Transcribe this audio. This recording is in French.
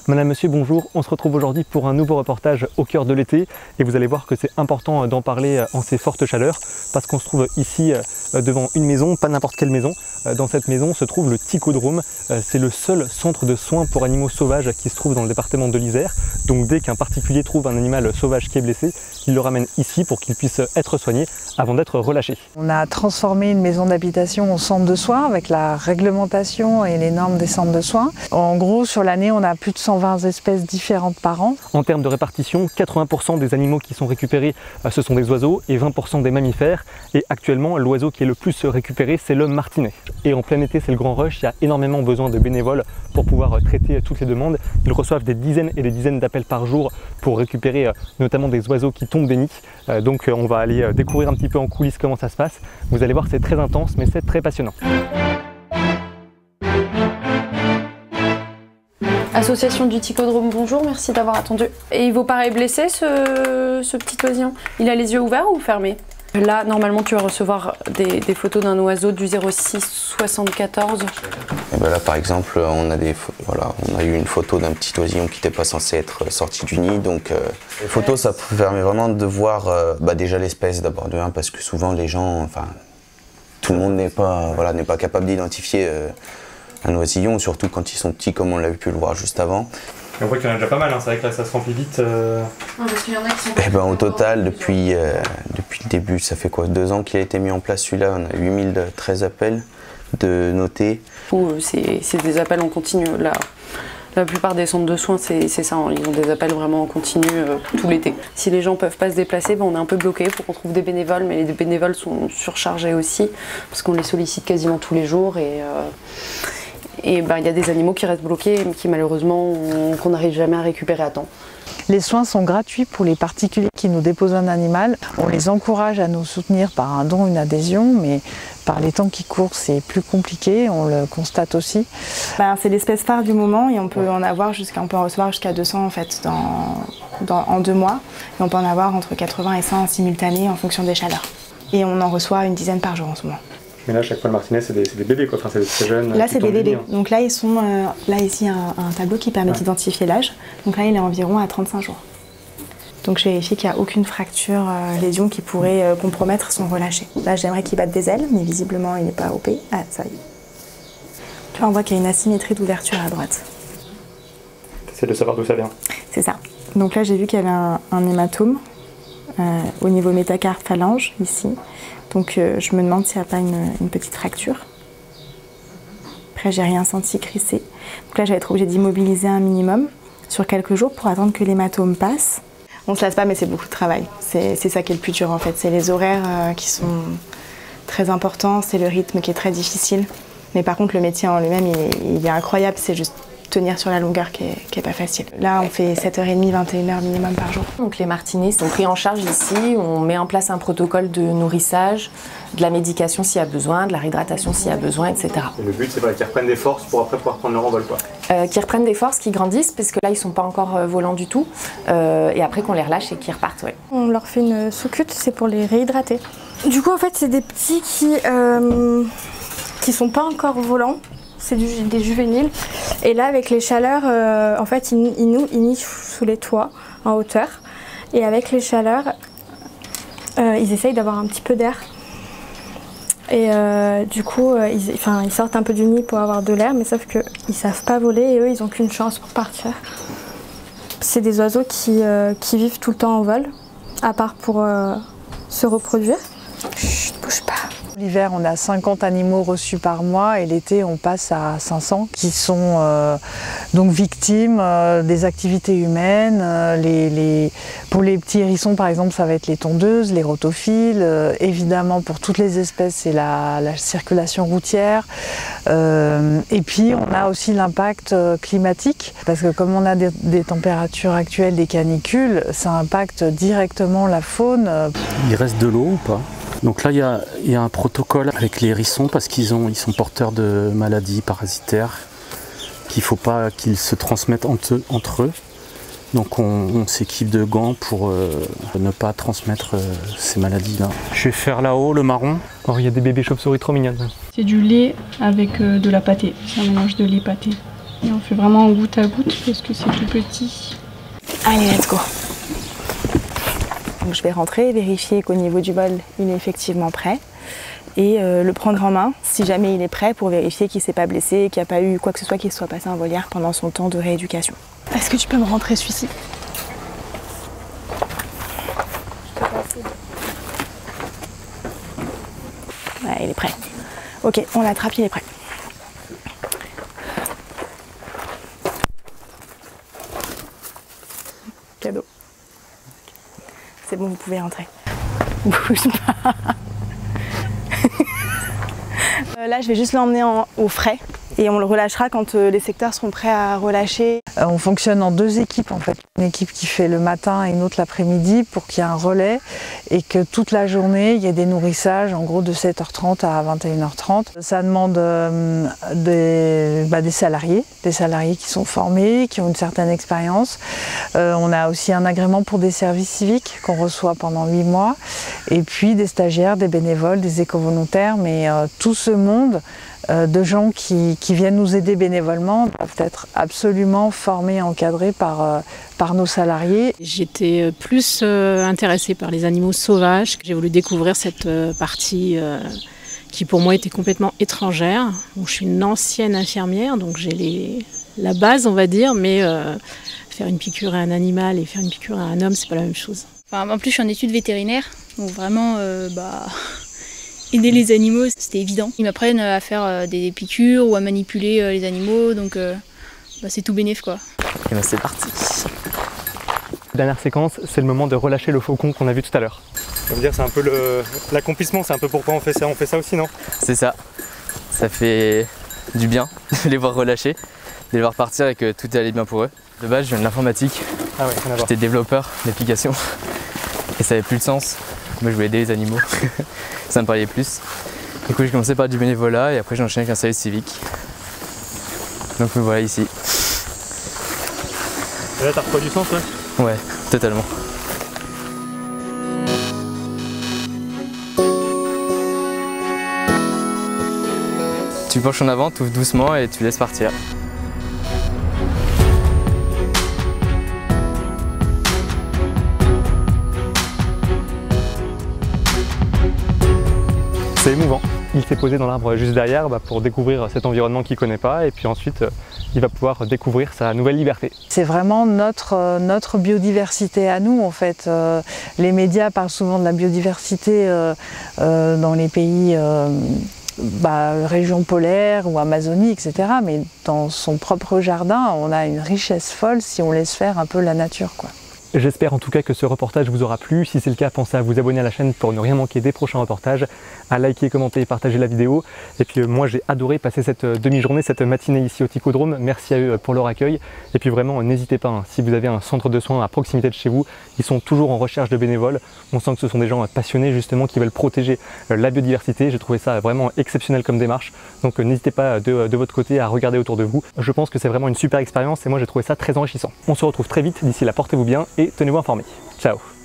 Madame, monsieur, bonjour. On se retrouve aujourd'hui pour un nouveau reportage au cœur de l'été et vous allez voir que c'est important d'en parler en ces fortes chaleurs parce qu'on se trouve ici devant une maison, pas n'importe quelle maison. Dans cette maison se trouve le Ticodrome. C'est le seul centre de soins pour animaux sauvages qui se trouve dans le département de l'Isère. Donc dès qu'un particulier trouve un animal sauvage qui est blessé, il le ramène ici pour qu'il puisse être soigné avant d'être relâché. On a transformé une maison d'habitation en centre de soins avec la réglementation et les normes des centres de soins. En gros, sur l'année, on a plus de 120 espèces différentes par an. En termes de répartition, 80% des animaux qui sont récupérés, ce sont des oiseaux et 20% des mammifères. Et actuellement, l'oiseau qui est le plus récupéré, c'est le martinet. Et en plein été, c'est le grand rush, il y a énormément besoin de bénévoles pour pouvoir traiter toutes les demandes. Ils reçoivent des dizaines et des dizaines d'appels par jour pour récupérer notamment des oiseaux qui tombent des nids. Donc on va aller découvrir un petit peu en coulisses comment ça se passe. Vous allez voir, c'est très intense, mais c'est très passionnant. Association du Ticodrome, bonjour, merci d'avoir attendu. Et il vous paraît blessé ce petit oisillon? Il a les yeux ouverts ou fermés? Là, normalement, tu vas recevoir des photos d'un oiseau du 06 74. Et ben là, par exemple, on a eu une photo d'un petit oisillon qui n'était pas censé être sorti du nid. Donc, les photos, ça permet vraiment de voir déjà l'espèce d'abord de un, parce que souvent les gens, tout le monde n'est pas capable d'identifier un oisillon, surtout quand ils sont petits, comme on l'a pu le voir juste avant. Et on voit qu'il y en a déjà pas mal, hein. C'est vrai que là ça se remplit vite. Parce qu'il y en a qui sont... Au total, depuis le début, ça fait quoi, 2 ans qu'il a été mis en place celui-là, on a 8013 appels de notés. C'est des appels en continu. La plupart des centres de soins, c'est ça, hein. Ils ont des appels vraiment en continu tout l'été. Si les gens ne peuvent pas se déplacer, on est un peu bloqué pour qu'on trouve des bénévoles, mais les bénévoles sont surchargés aussi, parce qu'on les sollicite quasiment tous les jours. Et il y a des animaux qui restent bloqués, qui malheureusement, qu'on n'arrive jamais à récupérer à temps. Les soins sont gratuits pour les particuliers qui nous déposent un animal. On les encourage à nous soutenir par un don, une adhésion, mais par les temps qui courent, c'est plus compliqué, on le constate aussi. C'est l'espèce phare du moment et on peut en recevoir jusqu'à 200 en fait en 2 mois. Et on peut en avoir entre 80 et 100 en simultané en fonction des chaleurs. Et on en reçoit une dizaine par jour en ce moment. Mais là, chaque fois, le martinet, c'est des bébés, quoi. Enfin, c'est des très jeunes. Là, c'est des bébés. Donc là, ils sont. Là, ici, un tableau qui permet d'identifier l'âge. Donc là, il est environ à 35 jours. Donc, je vérifie qu'il n'y a aucune fracture, lésion qui pourrait compromettre son relâché. Là, j'aimerais qu'il batte des ailes, mais visiblement, il n'est pas OP. Ah, ça y est. Tu vois, on voit qu'il y a une asymétrie d'ouverture à droite. C'est de savoir d'où ça vient. C'est ça. Donc là, j'ai vu qu'il y avait un hématome au niveau métacarpe phalange, ici. Donc je me demande s'il n'y a pas une petite fracture. Après, j'ai rien senti crisser. Donc là, j'allais être obligée d'immobiliser un minimum sur quelques jours pour attendre que l'hématome passe. On ne se lasse pas, mais c'est beaucoup de travail. C'est ça qui est le plus dur en fait. C'est les horaires qui sont très importants, c'est le rythme qui est très difficile. Mais par contre, le métier en lui-même, il est incroyable. C'est juste tenir sur la longueur qui est pas facile. Là, on fait 7h30, 21h minimum par jour. Donc les martinets sont pris en charge ici. On met en place un protocole de nourrissage, de la médication s'il y a besoin, de la réhydratation s'il y a besoin, etc. Et le but, c'est qu'ils reprennent des forces pour après pouvoir prendre leur envol, quoi. Qu'ils reprennent des forces, qu'ils grandissent, parce que là, ils sont pas encore volants du tout. Et après qu'on les relâche et qu'ils repartent, ouais. On leur fait une sous-cute, c'est pour les réhydrater. Du coup, en fait, c'est des petits qui sont pas encore volants. C'est des juvéniles. Et là, avec les chaleurs, en fait, ils nient sous les toits, en hauteur. Et avec les chaleurs, ils essayent d'avoir un petit peu d'air. Et du coup, ils sortent un peu du nid pour avoir de l'air, mais sauf qu'ils ne savent pas voler et eux, ils n'ont qu'une chance pour partir. C'est des oiseaux qui vivent tout le temps en vol, à part pour se reproduire. Chut, bouge pas. L'hiver, on a 50 animaux reçus par mois et l'été, on passe à 500 qui sont donc victimes des activités humaines. Pour les petits hérissons, par exemple, ça va être les tondeuses, les rotophiles. Évidemment, pour toutes les espèces, c'est la circulation routière. Et puis, on a aussi l'impact climatique parce que comme on a des températures actuelles, des canicules, ça impacte directement la faune. Il reste de l'eau ou pas ? Donc là, il y a un protocole avec les hérissons parce qu'ils sont porteurs de maladies parasitaires qu'il ne faut pas qu'ils se transmettent entre eux. Donc on s'équipe de gants pour ne pas transmettre ces maladies-là. Je vais faire là-haut le marron. Oh, il y a des bébés chauves-souris trop mignonnes. C'est du lait avec de la pâtée, c'est un mélange de lait pâté. Et on fait vraiment goutte à goutte parce que c'est tout petit. Allez, let's go. Donc je vais rentrer, vérifier qu'au niveau du bol, il est effectivement prêt. Et le prendre en main si jamais il est prêt pour vérifier qu'il ne s'est pas blessé, qu'il n'y a pas eu quoi que ce soit qui soit passé en volière pendant son temps de rééducation. Est-ce que tu peux me rentrer celui-ci? Ouais, il est prêt. Ok, on l'attrape, il est prêt. Cadeau. C'est bon, vous pouvez rentrer. Bouge pas. Là, je vais juste l'emmener au frais et on le relâchera quand les secteurs seront prêts à relâcher. On fonctionne en 2 équipes en fait. Une équipe qui fait le matin et une autre l'après-midi pour qu'il y ait un relais et que toute la journée il y ait des nourrissages en gros de 7h30 à 21h30. Ça demande des salariés qui sont formés, qui ont une certaine expérience. On a aussi un agrément pour des services civiques qu'on reçoit pendant 8 mois et puis des stagiaires, des bénévoles, des éco-volontaires, mais tout ce monde de gens qui viennent nous aider bénévolement doivent être absolument formés et encadrés par nos salariés. J'étais plus intéressée par les animaux sauvages. J'ai voulu découvrir cette partie qui pour moi était complètement étrangère. Bon, je suis une ancienne infirmière, donc j'ai la base on va dire, mais faire une piqûre à un animal et faire une piqûre à un homme, c'est pas la même chose. Enfin, en plus je suis en études vétérinaires, donc vraiment aider les animaux, c'était évident. Ils m'apprennent à faire des piqûres ou à manipuler les animaux, donc c'est tout bénef quoi. Et ben c'est parti. Dernière séquence, c'est le moment de relâcher le faucon qu'on a vu tout à l'heure. Ça veut dire c'est un peu l'accomplissement, c'est un peu pourquoi on fait ça aussi, non? C'est ça. Ça fait du bien de les voir relâcher, de les voir partir et que tout allait bien pour eux. De base, je viens de l'informatique. Ah ouais, rien à voir. J'étais développeur d'applications et ça avait plus de sens. Moi, je voulais aider les animaux. Ça me parlait plus. Du coup, j'ai commencé par du bénévolat et après j'ai enchaîné avec un service civique. Donc me voilà ici. Et là, t'as retrouvé du sens, ouais? Ouais, totalement. Tu penches en avant, tu ouvres doucement et tu laisses partir. C'est émouvant. Il s'est posé dans l'arbre juste derrière pour découvrir cet environnement qu'il ne connaît pas et puis ensuite il va pouvoir découvrir sa nouvelle liberté. C'est vraiment notre biodiversité à nous en fait. Les médias parlent souvent de la biodiversité dans les pays régions polaires ou Amazonie, etc. Mais dans son propre jardin, on a une richesse folle si on laisse faire un peu la nature, quoi. J'espère en tout cas que ce reportage vous aura plu. Si c'est le cas, pensez à vous abonner à la chaîne pour ne rien manquer des prochains reportages, à liker, commenter et partager la vidéo. Et puis moi j'ai adoré passer cette demi-journée, cette matinée ici au Ticodrome. Merci à eux pour leur accueil. Et puis vraiment n'hésitez pas, si vous avez un centre de soins à proximité de chez vous, ils sont toujours en recherche de bénévoles. On sent que ce sont des gens passionnés justement qui veulent protéger la biodiversité. J'ai trouvé ça vraiment exceptionnel comme démarche. Donc n'hésitez pas de votre côté à regarder autour de vous. Je pense que c'est vraiment une super expérience et moi j'ai trouvé ça très enrichissant. On se retrouve très vite. D'ici là, portez-vous bien et tenez-vous informés. Ciao!